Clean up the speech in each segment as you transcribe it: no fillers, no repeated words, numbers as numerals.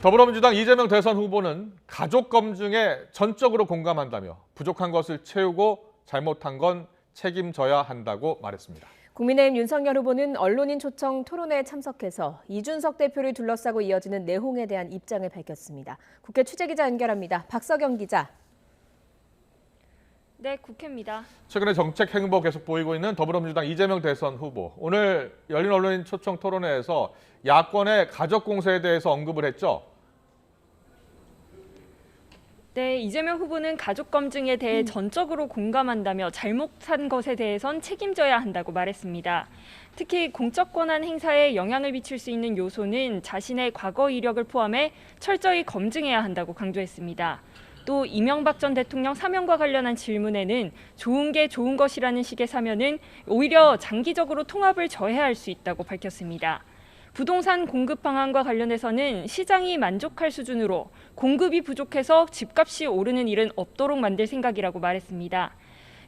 더불어민주당 이재명 대선 후보는 가족 검증에 전적으로 공감한다며 부족한 것을 채우고 잘못한 건 책임져야 한다고 말했습니다. 국민의힘 윤석열 후보는 언론인 초청 토론회에 참석해서 이준석 대표를 둘러싸고 이어지는 내홍에 대한 입장을 밝혔습니다. 국회 취재기자 연결합니다. 박서경 기자. 네, 국회입니다. 최근에 정책 행보 계속 보이고 있는 더불어민주당 이재명 대선 후보. 오늘 열린 언론인 초청 토론회에서 야권의 가족 공세에 대해서 언급을 했죠. 네, 이재명 후보는 가족 검증에 대해 전적으로 공감한다며 잘못한 것에 대해선 책임져야 한다고 말했습니다. 특히 공적 권한 행사에 영향을 미칠 수 있는 요소는 자신의 과거 이력을 포함해 철저히 검증해야 한다고 강조했습니다. 또 이명박 전 대통령 사면과 관련한 질문에는 좋은 게 좋은 것이라는 식의 사면은 오히려 장기적으로 통합을 저해할 수 있다고 밝혔습니다. 부동산 공급 방안과 관련해서는 시장이 만족할 수준으로 공급이 부족해서 집값이 오르는 일은 없도록 만들 생각이라고 말했습니다.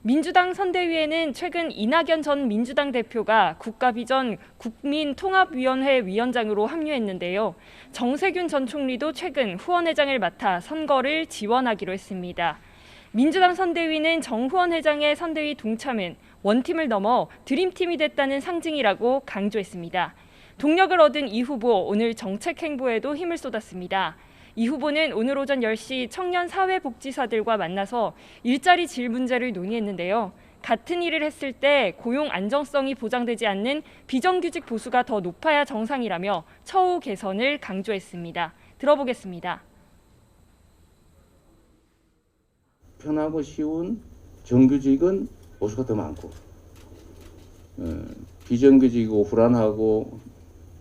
민주당 선대위에는 최근 이낙연 전 민주당 대표가 국가비전 국민통합위원회 위원장으로 합류했는데요. 정세균 전 총리도 최근 후원회장을 맡아 선거를 지원하기로 했습니다. 민주당 선대위는 정 후원회장의 선대위 동참은 원팀을 넘어 드림팀이 됐다는 상징이라고 강조했습니다. 동력을 얻은 이 후보, 오늘 정책 행보에도 힘을 쏟았습니다. 이 후보는 오늘 오전 10시 청년 사회복지사들과 만나서 일자리 질 문제를 논의했는데요. 같은 일을 했을 때 고용 안정성이 보장되지 않는 비정규직 보수가 더 높아야 정상이라며 처우 개선을 강조했습니다. 들어보겠습니다. 편하고 쉬운 정규직은 보수가 더 많고 비정규직이고 불안하고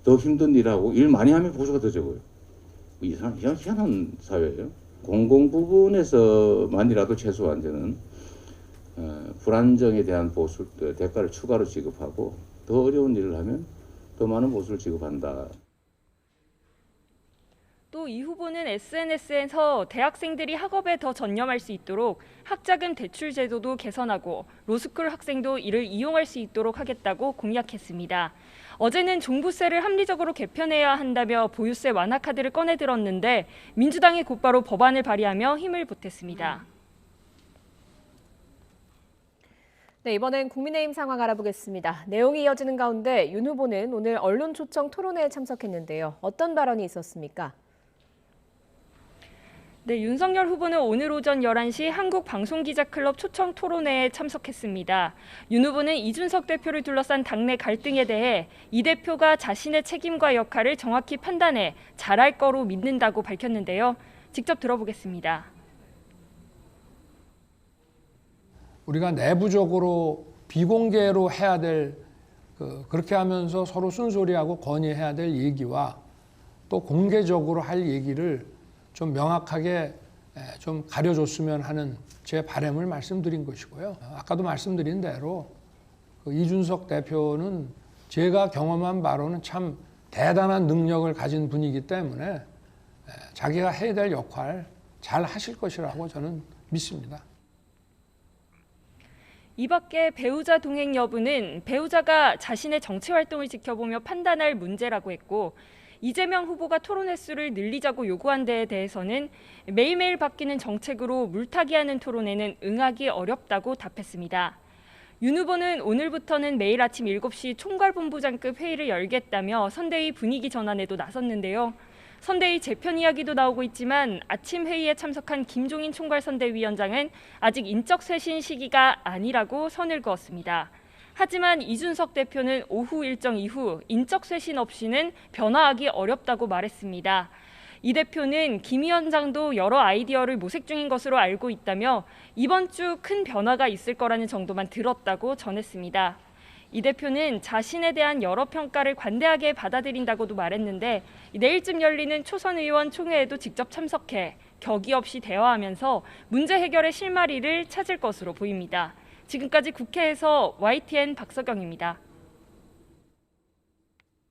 더 힘든 일하고 일 많이 하면 보수가 더 적어요. 희한한 사회예요. 공공 부분에서만이라도 최소한 저는 불안정에 대한 보수 대가를 추가로 지급하고 더 어려운 일을 하면 더 많은 보수를 지급한다. 또 이 후보는 SNS에서 대학생들이 학업에 더 전념할 수 있도록 학자금 대출 제도도 개선하고 로스쿨 학생도 이를 이용할 수 있도록 하겠다고 공약했습니다. 어제는 종부세를 합리적으로 개편해야 한다며 보유세 완화 카드를 꺼내 들었는데 민주당이 곧바로 법안을 발의하며 힘을 보탰습니다. 네, 이번엔 국민의힘 상황 알아보겠습니다. 내용이 이어지는 가운데 윤 후보는 오늘 언론 초청 토론회에 참석했는데요. 어떤 발언이 있었습니까? 네, 윤석열 후보는 오늘 오전 11시 한국방송기자클럽 초청 토론회에 참석했습니다. 윤 후보는 이준석 대표를 둘러싼 당내 갈등에 대해 이 대표가 자신의 책임과 역할을 정확히 판단해 잘할 거로 믿는다고 밝혔는데요. 직접 들어보겠습니다. 우리가 내부적으로 비공개로 해야 될 그렇게 하면서 서로 쓴소리하고 건의해야 될 얘기와 또 공개적으로 할 얘기를 좀 명확하게 좀 가려줬으면 하는 제 바람을 말씀드린 것이고요. 아까도 말씀드린 대로 이준석 대표는 제가 경험한 바로는 참 대단한 능력을 가진 분이기 때문에 자기가 해야 될 역할 잘 하실 것이라고 저는 믿습니다. 이 밖에 배우자 동행 여부는 배우자가 자신의 정치 활동을 지켜보며 판단할 문제라고 했고 이재명 후보가 토론 횟수를 늘리자고 요구한 데에 대해서는 매일매일 바뀌는 정책으로 물타기하는 토론에는 응하기 어렵다고 답했습니다. 윤 후보는 오늘부터는 매일 아침 7시 총괄본부장급 회의를 열겠다며 선대위 분위기 전환에도 나섰는데요. 선대위 재편 이야기도 나오고 있지만 아침 회의에 참석한 김종인 총괄선대위원장은 아직 인적 쇄신 시기가 아니라고 선을 그었습니다. 하지만 이준석 대표는 오후 일정 이후 인적 쇄신 없이는 변화하기 어렵다고 말했습니다. 이 대표는 김 위원장도 여러 아이디어를 모색 중인 것으로 알고 있다며 이번 주 큰 변화가 있을 거라는 정도만 들었다고 전했습니다. 이 대표는 자신에 대한 여러 평가를 관대하게 받아들인다고도 말했는데 내일쯤 열리는 초선 의원 총회에도 직접 참석해 격의 없이 대화하면서 문제 해결의 실마리를 찾을 것으로 보입니다. 지금까지 국회에서 YTN 박서경입니다.